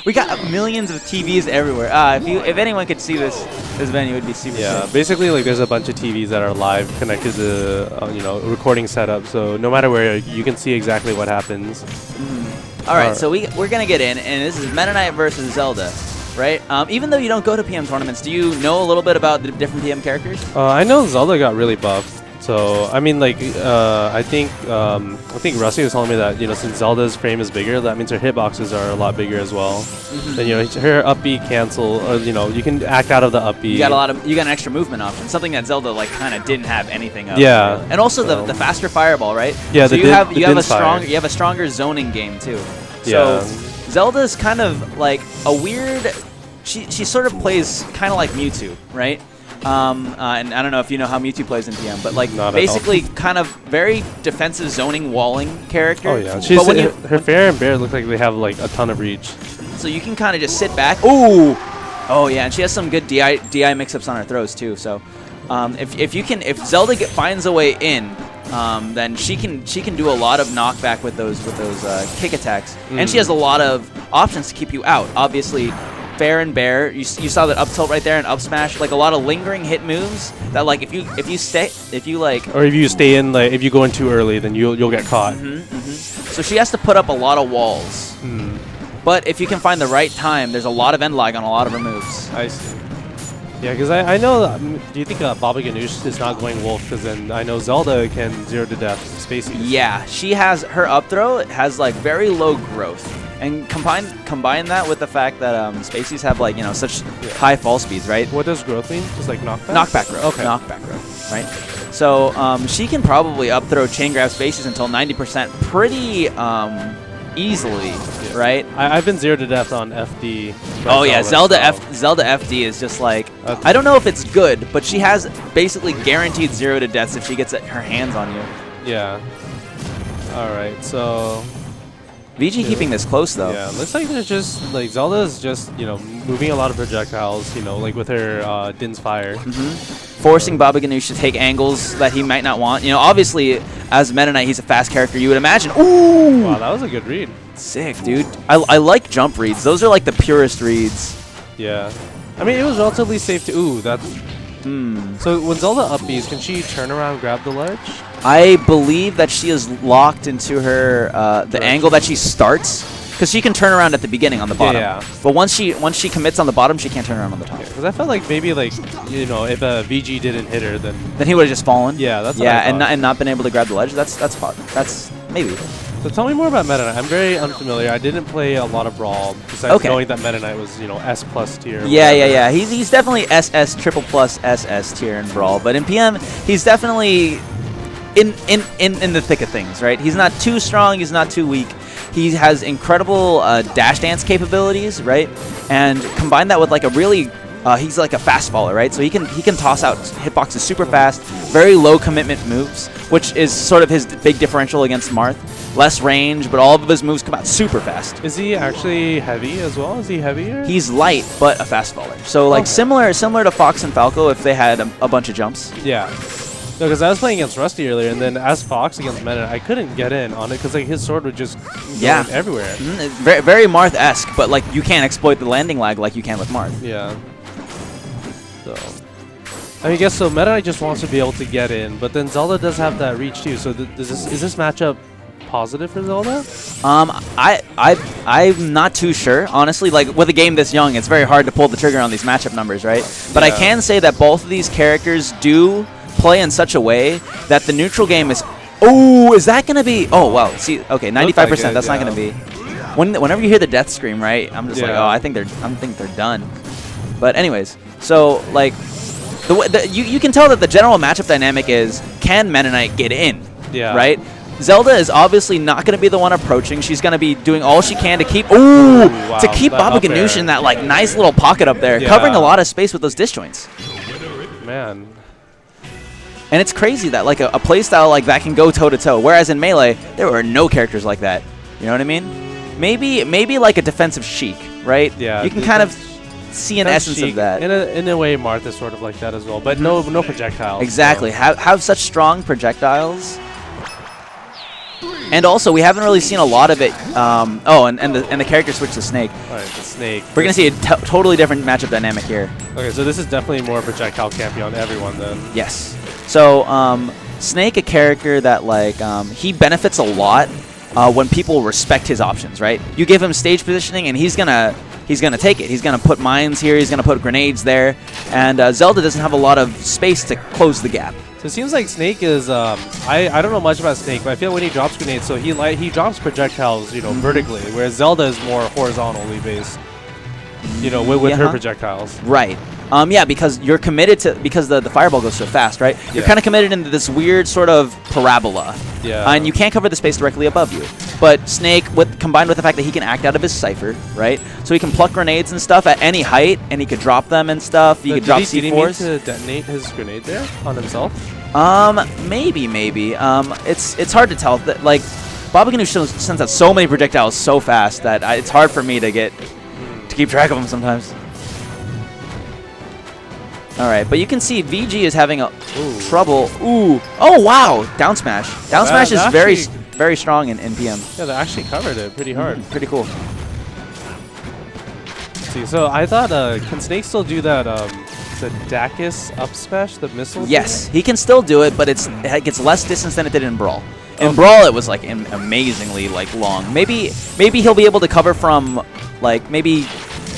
We got millions of TVs everywhere. If anyone could see this venue, it would be super sick. Basically, like there's a bunch of TVs that are live connected to you know, recording setup. So no matter where, you can see exactly what happens. All right, so we're gonna get in, and this is Meta Knight versus Zelda, right? Even though you don't go to PM tournaments, do you know a little bit about the different PM characters? I know Zelda got really buffed. So I mean, like, I think Rusty was telling me that, you know, since Zelda's frame is bigger, that means her hitboxes are a lot bigger as well. And you know, her up B cancel, or you know, you can act out of the up B. You got an extra movement option, something that Zelda like kind of didn't have anything of. Yeah. And also the faster fireball, right? Yeah. So you have a stronger zoning game too. So Zelda's kind of like a weird. She sort of plays kind of like Mewtwo, right? And I don't know if you know how Mewtwo plays in PM, but like basically kind of very defensive zoning walling character. Oh yeah, her Fair and Bear look like they have like a ton of reach. So you can kind of just sit back. Ooh, oh yeah, and she has some good DI mix-ups on her throws too. So if Zelda finds a way in, then she can do a lot of knockback with those kick attacks, and she has a lot of options to keep you out. Obviously. Fair and Bear, you saw that up tilt right there and up smash, like a lot of lingering hit moves that like if you stay in, like if you go in too early, then you'll get caught. So she has to put up a lot of walls. But if you can find the right time, there's a lot of end lag on a lot of her moves. I see. Yeah, because I know. Do you think Babaganoush is not going Wolf? Because then I know Zelda can 0 to death Spacey. Yeah, she has her up throw. It has like very low growth. And combine that with the fact that Spaceys have like, you know, such high fall speeds, right? What does growth mean? Just like knockback? Knockback growth. Okay. Knockback growth, right? So she can probably up throw chain grab Spaceys until 90% pretty easily, right? I've been 0 to death on FD. Oh yeah, Zelda FD is just like, I don't know if it's good, but she has basically guaranteed 0 to deaths if she gets her hands on you. Yeah. All right, so. VG keeping this close though. Yeah, looks like there's just like Zelda is just, you know, moving a lot of projectiles, you know, like with her Din's Fire. Forcing Babaganoush to take angles that he might not want. You know, obviously as Meta Knight, he's a fast character. You would imagine. Ooh! Wow, that was a good read. Sick, dude. I like jump reads. Those are like the purest reads. Yeah. I mean, it was relatively safe to. Ooh, that's. So when Zelda up Bs, can she turn around, grab the ledge? I believe that she is locked into her the angle that she starts, because she can turn around at the beginning on the bottom. Yeah. But once she commits on the bottom, she can't turn around on the top. Because I felt like maybe like, you know, if VG didn't hit her, then he would have just fallen. Yeah, that's what I thought. and not been able to grab the ledge. That's maybe. So tell me more about Meta Knight. I'm very unfamiliar. I didn't play a lot of Brawl besides knowing that Meta Knight was, you know, S+ tier. Yeah. He's definitely SS triple plus SS tier in Brawl, but in PM he's definitely in the thick of things, right? He's not too strong. He's not too weak. He has incredible dash dance capabilities, right? And combine that with like a really he's like a fast faller, right? So he can toss out hitboxes super fast, very low commitment moves, which is sort of his big differential against Marth. Less range, but all of his moves come out super fast. Is he actually heavy as well? Is he heavier? He's light, but a fast faller. So like similar to Fox and Falco if they had a bunch of jumps. Yeah. No, because I was playing against Rusty earlier, and then as Fox against Meta, I couldn't get in on it because like his sword would just go everywhere. Very, very Marth-esque, but like you can't exploit the landing lag like you can with Marth. Yeah. So, I guess so. Meta Knight just wants to be able to get in, but then Zelda does have that reach too. So is this matchup positive for Zelda? I'm not too sure, honestly. Like with a game this young, it's very hard to pull the trigger on these matchup numbers, right? But I can say that both of these characters do play in such a way that the neutral game is. Oh, is that gonna be? Oh wow. See, okay, 95%. That's not gonna be. Whenever you hear the death scream, right? I'm just like, oh, I think they're done. But anyways, so like, you can tell that the general matchup dynamic is, can Meta Knight get in? Yeah. Right. Zelda is obviously not going to be the one approaching. She's going to be doing all she can to keep Babaganoush in that like nice little pocket up there, covering a lot of space with those disjoints. Man. And it's crazy that like a playstyle like that can go toe-to-toe, whereas in Melee, there were no characters like that. You know what I mean? Maybe like a defensive Sheik, right? Yeah. You can kind of see an essence Sheik, of that. In a way, Marth is sort of like that as well, but no projectiles. Exactly. So. Have such strong projectiles. And also, we haven't really seen a lot of it. And the character switch to Snake. All right, the Snake. We're going to see a totally different matchup dynamic here. Okay, so this is definitely more projectile campy on everyone then. Yes. So, Snake, a character that, like, he benefits a lot when people respect his options, right? You give him stage positioning, and he's gonna take it. He's gonna put mines here. He's gonna put grenades there. And Zelda doesn't have a lot of space to close the gap. So it seems like Snake is, I don't know much about Snake, but I feel when he drops grenades, so he drops projectiles, vertically, whereas Zelda is more horizontally based, with her projectiles. Right. Yeah, because you're committed to, because the fireball goes so fast, right? You're kind of committed into this weird sort of parabola. Yeah. And you can't cover the space directly above you. But Snake, combined with the fact that he can act out of his cipher, right? So he can pluck grenades and stuff at any height, and he could drop them and stuff. He could drop C4s. Did he need to detonate his grenade there on himself? Maybe. It's hard to tell. Like, Babaganoush sends out so many projectiles so fast that it's hard for me to keep track of them sometimes. All right, but you can see VG is having trouble. Ooh. Oh, wow. Down smash. Down smash is very strong in PM. Yeah, they actually covered it pretty hard. Pretty cool. Let's see, so I thought, can Snake still do that, the Dacus up smash, the missile? Yes, he can still do it, but it gets less distance than it did in Brawl. In Brawl, it was, like, amazingly, like, long. Maybe he'll be able to cover from, like, maybe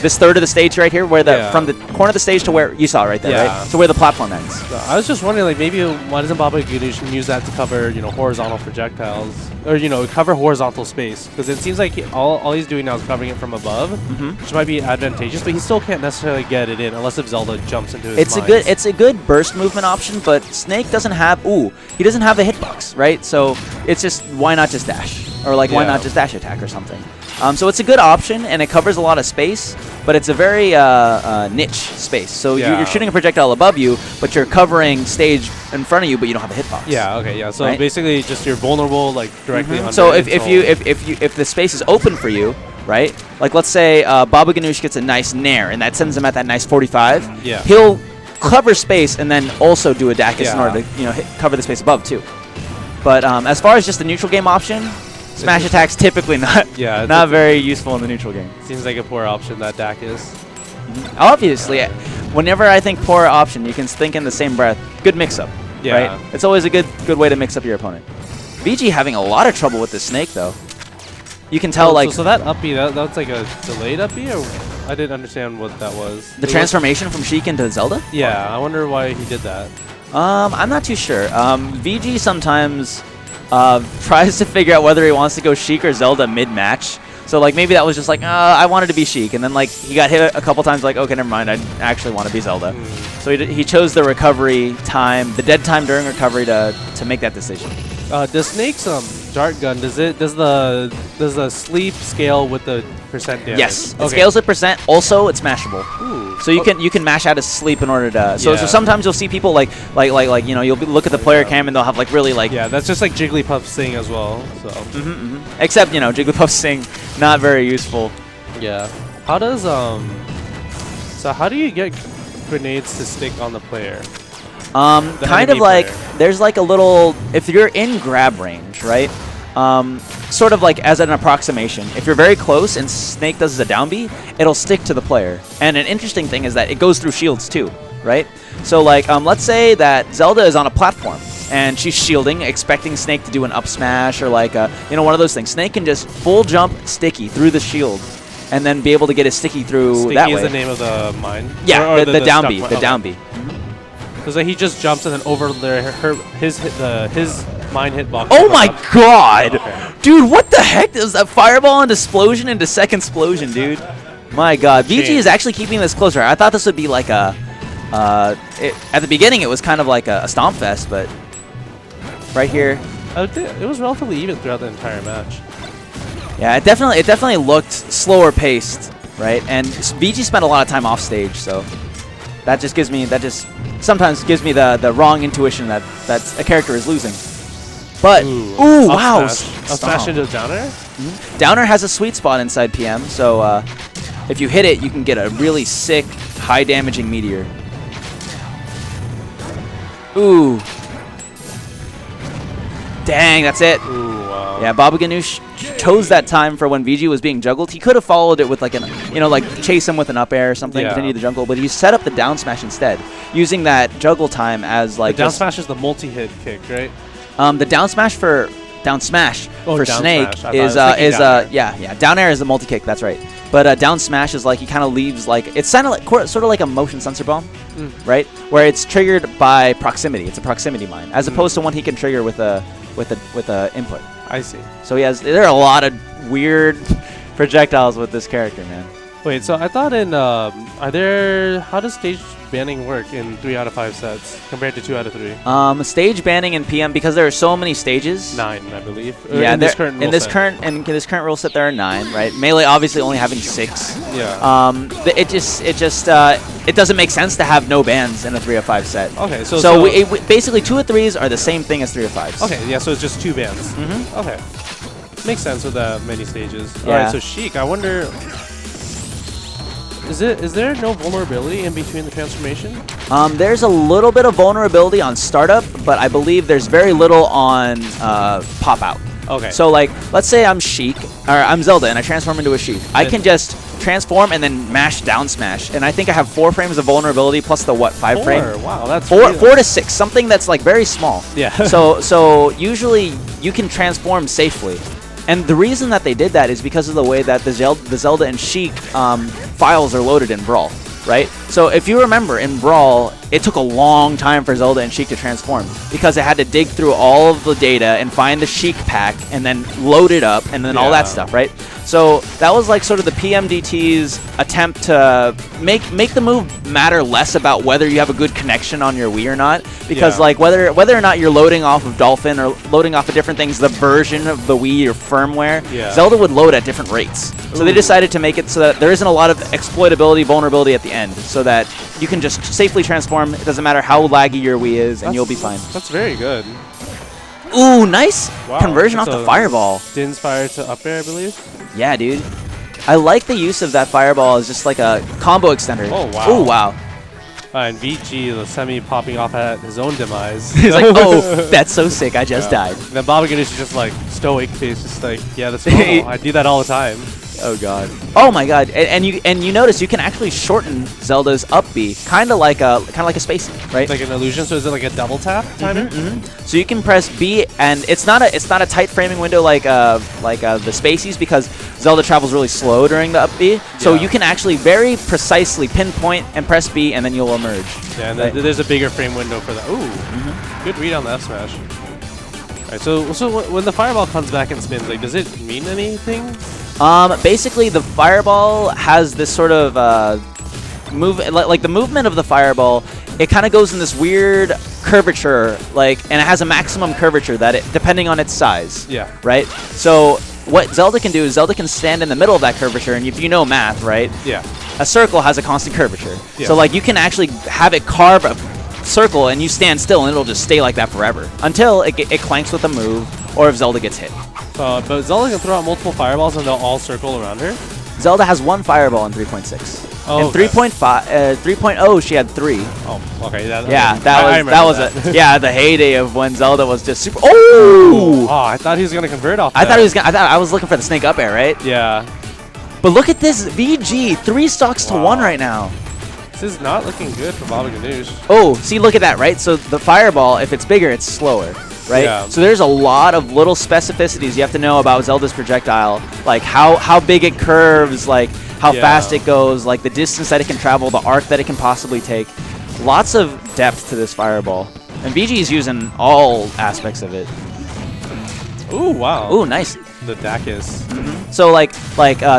this third of the stage right here, where from the corner of the stage to where you saw right there, right? So where the platform ends. I was just wondering, like, maybe why doesn't Babaganoush use that to cover, horizontal projectiles, or cover horizontal space? Because it seems like all he's doing now is covering it from above, which might be advantageous, but he still can't necessarily get it in unless if Zelda jumps into his mines. It's a good burst movement option, but Snake doesn't have he doesn't have a hitbox, right? So it's just, why not just dash, or like why not just dash attack or something? So it's a good option, and it covers a lot of space, but it's a very niche space. So you're shooting a projectile above you, but you're covering stage in front of you, but you don't have a hitbox. Yeah. Okay. Yeah. So basically, just you're vulnerable, like directly under. So if the space is open for you, right? Like let's say Babaganoush gets a nice nair, and that sends him at that nice 45. Yeah. He'll cover space and then also do a Dacus in order to cover the space above too. But as far as just the neutral game option, smash attack's typically not very useful in the neutral game. Seems like a poor option, that Dacus. Obviously, whenever I think poor option, you can think in the same breath, good mix-up, right? It's always a good way to mix up your opponent. VG having a lot of trouble with the Snake, though. You can tell, so that up B, that's like a delayed up B, or I didn't understand what that was. The transformation from Sheik into Zelda? Yeah, I wonder why he did that. I'm not too sure. VG sometimes tries to figure out whether he wants to go Sheik or Zelda mid-match. So, like, maybe that was just like, I wanted to be Sheik. And then, like, he got hit a couple times, like, okay, never mind, I actually want to be Zelda. So he chose the recovery time, the dead time during recovery to make that decision. Does Snake's dart gun, does the sleep scale with the percent damage? Yes, it scales with percent. Also, it's mashable. Ooh. So you can mash out of sleep in order to. So sometimes you'll see people like you'll look at the player cam and they'll have like really like. Yeah, that's just like Jigglypuff's thing as well. So. Except Jigglypuff's thing not very useful. Yeah. How does So how do you get grenades to stick on the player? Kind of like there's like a little, if you're in grab range, right? Sort of like as an approximation. If you're very close and Snake does a down B, it'll stick to the player. And an interesting thing is that it goes through shields too, right? So like let's say that Zelda is on a platform and she's shielding, expecting Snake to do an up smash or like one of those things. Snake can just full jump sticky through the shield and then be able to get his sticky through that way. Sticky is the name of the mine? Yeah, or the down B, the down B. Because he just jumps and then over there, his mine hitbox. Oh my god! Dude, what the heck is that fireball and explosion into second explosion, dude? My god. VG is actually keeping this closer. I thought this would be like a... at the beginning, it was kind of like a stomp fest, but right here... It was relatively even throughout the entire match. Yeah, it definitely looked slower paced, right? And VG spent a lot of time off stage, so that just sometimes gives me the wrong intuition that a character is losing. But wow, up smash into Downer. Downer has a sweet spot inside PM, so if you hit it, you can get a really sick, high damaging meteor. Ooh. Dang, that's it. Ooh, wow. Yeah, Babaganoush chose that time for when VG was being juggled. He could have followed it with like like chase him with an up air or something, continue the jungle, but he set up the down smash instead, using that juggle time as like the down smash is the multi-hit kick, right? The down smash for Snake is down air is the multi kick. That's right. But down smash is like he kind of leaves like it's sort of like a motion sensor bomb, right? Where it's triggered by proximity. It's a proximity mine, as opposed to one he can trigger with a input. I see. So there are a lot of weird projectiles with this character, man. Wait, so I thought how does stage banning work in 3 out of 5 sets compared to 2 out of 3? Stage banning in PM, because there are so many stages. 9, I believe. Yeah, in this current rule set there are 9, right? Melee obviously only having 6. Yeah. It doesn't make sense to have no bans in a 3 of 5 set. Okay, so basically 2 of 3s are the same thing as 3 of 5s. Okay, yeah, so it's just 2 bans. Okay, makes sense with that many stages. Yeah. All right, so Sheik, I wonder. Is there no vulnerability in between the transformation? There's a little bit of vulnerability on startup, but I believe there's very little on pop out. Okay. So like, let's say I'm I'm Zelda and I transform into a Sheik. I can just transform and then mash down smash, and I think I have 4 frames of vulnerability plus the 5 frame? Wow, that's 4 to 6, something that's like very small. Yeah. so usually you can transform safely. And the reason that they did that is because of the way that the Zelda and Sheik files are loaded in Brawl, right? So if you remember, in Brawl, it took a long time for Zelda and Sheik to transform because it had to dig through all of the data and find the Sheik pack and then load it up and then all that stuff, right? So that was like sort of the PMDT's attempt to make the move matter less about whether you have a good connection on your Wii or not, because like whether or not you're loading off of Dolphin or loading off of different things, the version of the Wii or firmware, Zelda would load at different rates. So they decided to make it so that there isn't a lot of exploitability, vulnerability at the end, so that you can just safely transform. It doesn't matter how laggy your Wii is, and you'll be fine. That's very good. Ooh, nice conversion off the fireball. Din's fire to up air, I believe. Yeah, dude. I like the use of that fireball as just like a combo extender. Oh, wow. Ooh, wow. And VG, the semi popping off at his own demise. He's like, oh, that's so sick. I just died. And then Babaganoush is just like stoic face, just like, yeah, that's normal. I do that all the time. Oh god. Oh my god. And you notice you can actually shorten Zelda's up B, kind of like a spacey, right? Like an illusion. So is it like a double tap timer? So you can press B, and it's not a tight framing window like the spaceys, because Zelda travels really slow during the up B. So you can actually very precisely pinpoint and press B, and then you'll emerge. Yeah, and there's a bigger frame window for that. Ooh, good read on the F smash. All right, so when the fireball comes back and spins, like, does it mean anything? Basically, the fireball has this sort of like the movement of the fireball. It kind of goes in this weird curvature, and it has a maximum curvature depending on its size. Yeah. Right. So what Zelda can do is Zelda can stand in the middle of that curvature, and if you know math, right? Yeah. A circle has a constant curvature. Yeah. So like you can actually have it carve a circle, and you stand still, and it'll just stay like that forever until it clanks with a move, or if Zelda gets hit. But Zelda can throw out multiple fireballs and they'll all circle around her? Zelda has 1 fireball in 3.6. Oh, in 3.0, she had 3. Oh, okay. That was the heyday of when Zelda was just super. Oh! Oh, I thought he was gonna convert off. I was looking for the snake up air, right? Yeah. But look at this VG, 3 stocks to 1 right now. This is not looking good for Babaganoush. Oh, see, look at that, right? So the fireball, if it's bigger, it's slower. Right? Yeah. So there's a lot of little specificities you have to know about Zelda's projectile, like how big it curves, like how fast it goes, like the distance that it can travel, the arc that it can possibly take. Lots of depth to this fireball. And VG is using all aspects of it. Ooh, wow. Ooh, nice. The Dacus. So like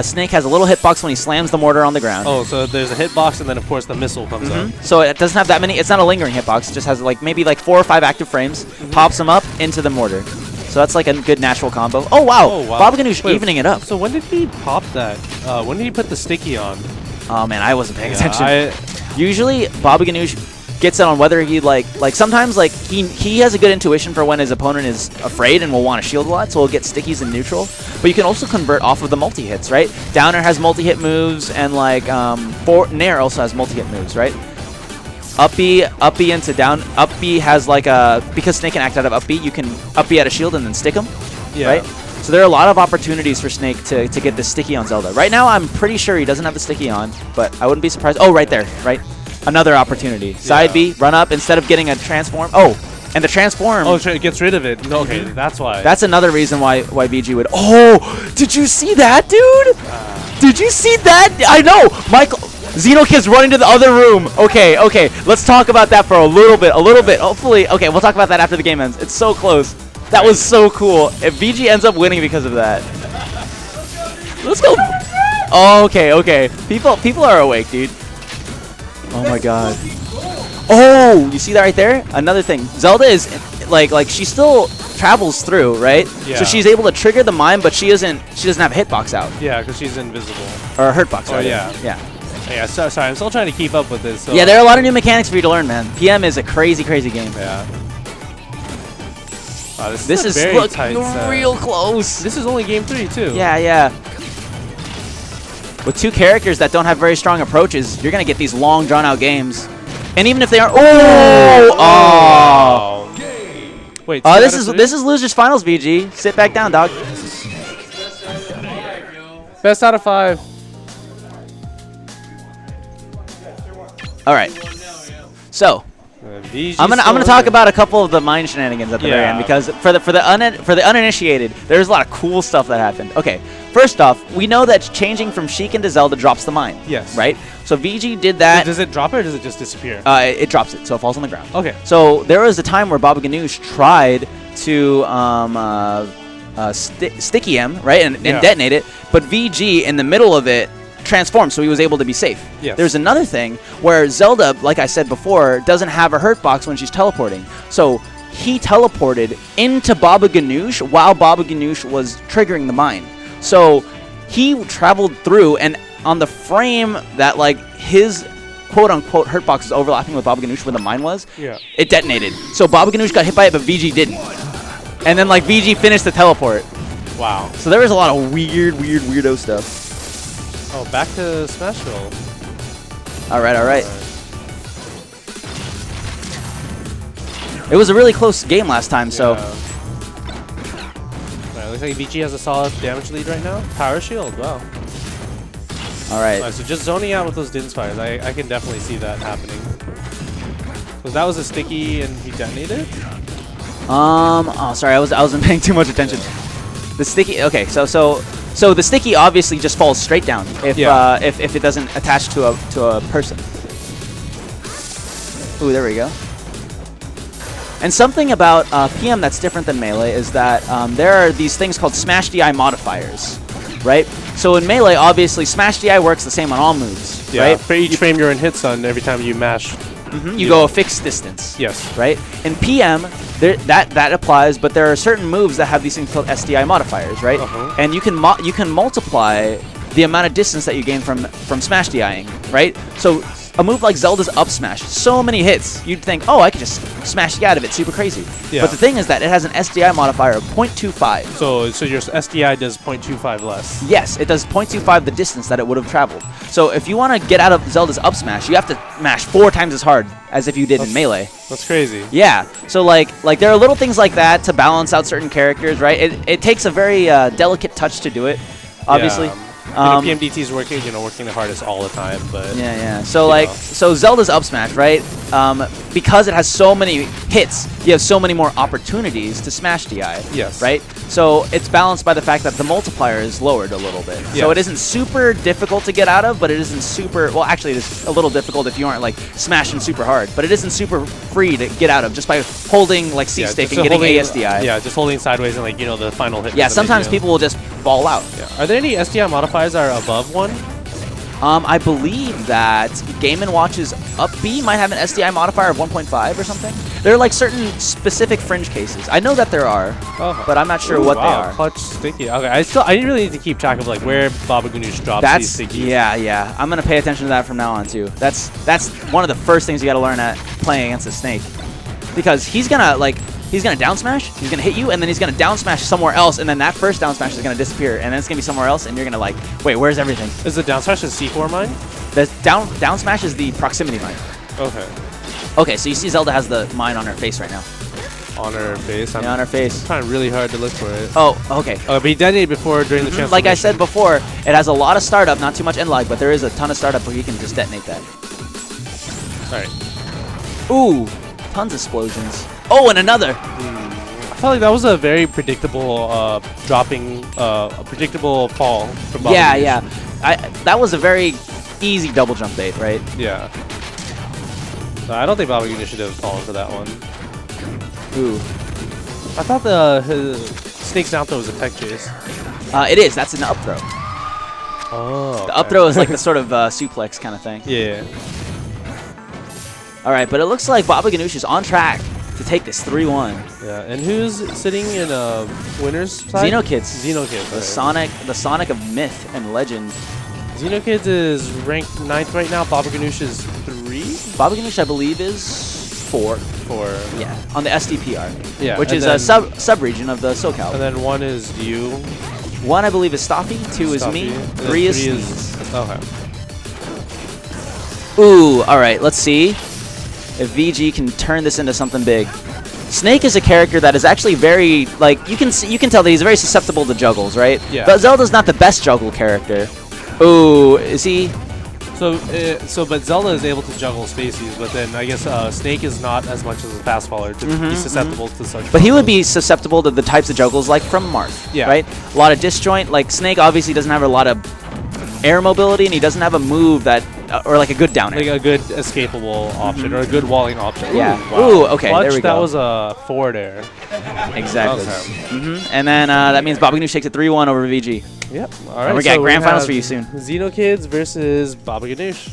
Snake has a little hitbox when he slams the mortar on the ground. Oh, so there's a hitbox, and then of course the missile comes up. So it doesn't have that many. It's not a lingering hitbox. It just has maybe 4 or 5 active frames. Pops them up into the mortar. So that's like a good natural combo. Oh wow! Babaganoush evening it up. So when did he pop that? When did he put the sticky on? Oh man, I wasn't paying attention. Usually Babaganoush gets it on whether he sometimes he has a good intuition for when his opponent is afraid and will want to shield a lot, so he'll get stickies in neutral. But you can also convert off of the multi-hits, right? Downer has multi-hit moves, and Nair also has multi-hit moves, right? Up B into down. Up B has because Snake can act out of up B, you can up B at a shield and then stick him, right? So there are a lot of opportunities for Snake to get the sticky on Zelda. Right now, I'm pretty sure he doesn't have the sticky on, but I wouldn't be surprised. Oh, right there, right? Another opportunity. Side B, run up instead of getting a transform. Oh, and the transform. Oh, it gets rid of it. Okay, that's why. That's another reason why VG would. Oh, did you see that, dude? Did you see that? I know, Michael. Xenokid's running to the other room. Okay, let's talk about that for a little bit. Hopefully, okay, we'll talk about that after the game ends. It's so close. That was so cool. If VG ends up winning because of that. Let's go. Oh, okay. People are awake, dude. Oh my god. Oh, you see that right there? Another thing. Zelda is like she still travels through, right? Yeah. So she's able to trigger the mine, but she doesn't have hitbox out. Yeah, because she's invisible. Or hurtbox out. Oh yeah. Yeah, sorry, I'm still trying to keep up with this. So yeah, there are a lot of new mechanics for you to learn, man. PM is a crazy game. Yeah. Wow, this is very tight real close. This is only game 3 too. Yeah. With two characters that don't have very strong approaches, you're gonna get these long, drawn-out games. And even if they aren't, Wait. This is losers finals, VG. Sit back down, dog. Best out of 5. All right. So I'm gonna talk about a couple of the mine shenanigans at the very end, because for the uninitiated, there's a lot of cool stuff that happened. Okay, first off, we know that changing from Sheik to Zelda drops the mine. Yes. Right. So VG did that. Does it drop it or does it just disappear? It drops it, so it falls on the ground. Okay. So there was a time where Babaganoush tried to sticky him, right, and detonate it, but VG in the middle of it transformed, so he was able to be safe. Yes. There's another thing where Zelda, like I said before, doesn't have a hurt box when she's teleporting. So he teleported into Babaganoush while Babaganoush was triggering the mine. So he traveled through, and on the frame that like his quote-unquote hurt box is overlapping with Babaganoush where the mine was, it detonated. So Babaganoush got hit by it, but VG didn't. And then like VG finished the teleport. Wow. So there was a lot of weirdo stuff. Oh, back to Smash Roll. All right. It was a really close game last time, so. Right, looks like VG has a solid damage lead right now. Power Shield, wow. All right. So just zoning out with those Din's fires, I can definitely see that happening. Because that was a sticky and he detonated? Oh, sorry, I wasn't paying too much attention. The sticky. Okay, so the sticky obviously just falls straight down if it doesn't attach to a person. Ooh, there we go. And something about PM that's different than Melee is that there are these things called Smash DI modifiers, right? So in Melee, obviously, Smash DI works the same on all moves, right? For each frame you're in hits on, every time you mash. You go a fixed distance. Yes. Right? In PM, that applies, but there are certain moves that have these things called SDI modifiers, right? And you can multiply the amount of distance that you gain from Smash DIing, right? So a move like Zelda's up smash, so many hits, you'd think, oh, I could just smash the out of it super crazy. Yeah. But the thing is that it has an SDI modifier of 0.25. So your SDI does 0.25 less. Yes, it does 0.25 the distance that it would have traveled. So if you want to get out of Zelda's up smash, you have to mash 4 times as hard as if you did in Melee. That's crazy. Yeah. So like there are little things like that to balance out certain characters, right? It takes a very delicate touch to do it, obviously. Yeah. PMDT's working the hardest all the time, but yeah. So so Zelda's up smash, right? Because it has so many hits, you have so many more opportunities to smash DI. Yes. Right. So it's balanced by the fact that the multiplier is lowered a little bit. Yes. So it isn't super difficult to get out of, but it isn't super. Well, actually, it is a little difficult if you aren't like smashing super hard, but it isn't super free to get out of just by holding like C stick and getting ASDI. Yeah, just holding sideways and the final hit. Yeah. Sometimes people will just fall out. Yeah. Are there any SDI modifiers that are above 1? I believe that Game & Watch's up B might have an SDI modifier of 1.5 or something. There are like certain specific fringe cases. I know that there are, but I'm not sure what they are. Clutch sticky. Okay, I really need to keep track of like where Babaganoush drops these stickies. Yeah. I'm gonna pay attention to that from now on too. That's one of the first things you got to learn at playing against a Snake, because he's gonna down smash, he's gonna hit you, and then he's gonna down smash somewhere else, and then that first down smash is gonna disappear, and then it's gonna be somewhere else, and you're gonna like, wait, where's everything? Is the down smash a C4 mine? The down smash is the proximity mine. Okay. Okay, so you see Zelda has the mine on her face right now. on her face. I'm on her face. trying really hard to look for it. Oh, okay. But he detonated before during the transformation. Like I said before, it has a lot of startup, not too much end lag, but there is a ton of startup where you can just detonate that. All right. Ooh, tons of explosions. Oh, and another. I felt like that was a very predictable dropping, a predictable fall from Babaganoush. Yeah. That was a very easy double jump bait, right? Yeah. I don't think Babaganoush should have fallen for that one. Ooh. I thought his Snake's down throw was a tech chase. It is. That's an up throw. Oh. The up throw is like the sort of suplex kind of thing. Yeah. All right, but it looks like Babaganoush is on track to take this 3-1. Yeah, and who's sitting in winner's side? Xenokids. Xenokids. The Sonic of myth and legend. Xenokids is ranked 9th right now. Babaganoush is 3? Babaganoush, I believe, is 4. 4. Yeah, on the SDPR. Yeah, which is a sub-region of the SoCal. And then 1 is you. 1, I believe, is Staffy. 2 is me. 3 is Sneeze. Okay. Ooh, all right, let's see if VG can turn this into something big. Snake is a character that is actually very, like, you can tell that he's very susceptible to juggles, right? Yeah. But Zelda's not the best juggle character. Ooh, is he? But Zelda is able to juggle spacies, but then I guess Snake is not as much as a fast faller to be susceptible to such. But he would be susceptible to the types of juggles like from Marth, yeah. Right? A lot of disjoint. Like Snake obviously doesn't have a lot of air mobility, and he doesn't have a move that, or like a good down air. Like a good escapable option, or a good walling option. Yeah. Ooh, wow. Ooh, okay, Clutch, there we go. That was a forward air. Exactly. Okay. And then that means Babaganoush takes a 3-1 over VG. Yep. All right. And we got so grand finals have for you soon. Xenokids versus Babaganoush.